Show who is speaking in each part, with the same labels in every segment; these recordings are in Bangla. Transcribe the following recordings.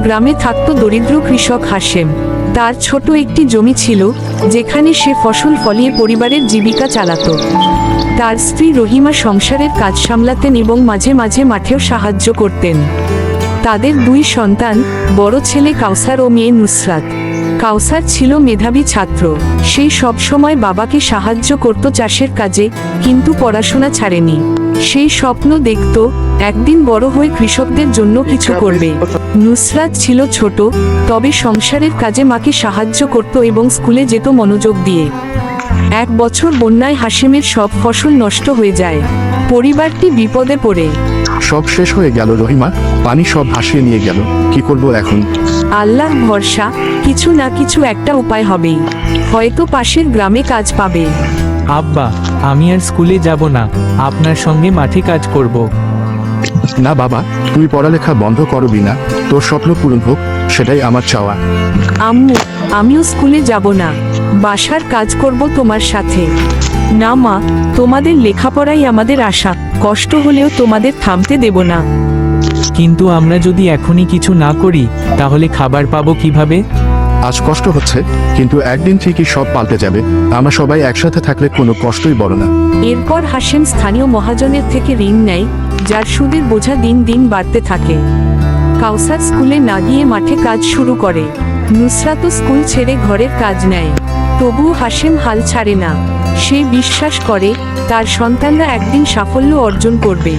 Speaker 1: গ্রামে থাকত দরিদ্র কৃষক হাশেম। তার ছোট একটি জমি ছিল, যেখানে সে ফসল ফলিয়ে পরিবারের জীবিকা চালাত। তার স্ত্রী রহিমা সংসারের কাজ সামলাতেন এবং মাঝে মাঝে মাঠেও সাহায্য করতেন। তাদের দুই সন্তান, বড় ছেলে কাউসার ও মেয়ে নুসরাত। কাউসার ছিল মেধাবী ছাত্র। সে সবসময় বাবাকে সাহায্য করত চাষের কাজে, কিন্তু পড়াশোনা ছাড়েনি। সেই স্বপ্ন দেখত একদিন বড় হয়ে কৃষকদের জন্য কিছু করবে। নুসরাত ছিল ছোট, তবে সংসারের কাজে মাকে সাহায্য করত এবং স্কুলে যেত মনোযোগ দিয়ে। এক বছর বন্যায় হাশেমের সব ফসল নষ্ট হয়ে যায়। পরিবারটি বিপদে পড়ে।
Speaker 2: সব শেষ হয়ে গেল রহিমা, পানি সব ভাসিয়ে নিয়ে গেল। কি করব এখন?
Speaker 1: আল্লাহর ভরসা, কিছু না কিছু একটা উপায় হবেই। হয়তো পাশের গ্রামে কাজ পাবে।
Speaker 3: আব্বা, আমি আর স্কুলে যাব না, আপনার সঙ্গে মাঠে কাজ করব।
Speaker 2: না বাবা, তুই পড়ালেখা বন্ধ করবি না, তোর স্বপ্ন পূরণ হোক, সেটাই আমার চাওয়া।
Speaker 1: আম্মু, আমিও স্কুলে যাব না, বাসার কাজ করব তোমার সাথে। না মা, তোমাদের লেখাপড়াই আমাদের আশা, কষ্ট হলেও তোমাদের থামতে দেব না।
Speaker 3: কিন্তু আমরা যদি এখনই কিছু না করি, তাহলে খাবার পাবো কিভাবে?
Speaker 2: আজ কষ্ট হচ্ছে, কিন্তু একদিন ঠিকই সব পাল্টে যাবে। আমরা সবাই একসাথে থাকলে কোনো কষ্টই বড় না।
Speaker 1: এরপর হাশেম স্থানীয় মহাজনের থেকে ঋণ নেয়, যার সুদের বোঝা দিন দিন বাড়তে থাকে। কাউসার স্কুলে না গিয়ে মাঠে কাজ শুরু করে। নুসরাতও স্কুল ছেড়ে ঘরের কাজ নেয়। তবুও হাশেম হাল ছাড়ে না। সে বিশ্বাস করে তার সন্তানরা একদিন সাফল্য অর্জন করবে।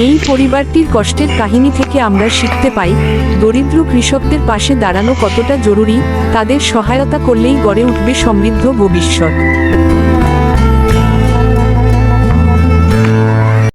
Speaker 1: এই পরিবারটির কষ্টের কাহিনী থেকে আমরা শিখতে পাই, দরিদ্র কৃষকদের পাশে দাঁড়ানো কতটা জরুরি। তাদের সহায়তা করলেই গড়ে উঠবে সমৃদ্ধ ভবিষ্যৎ।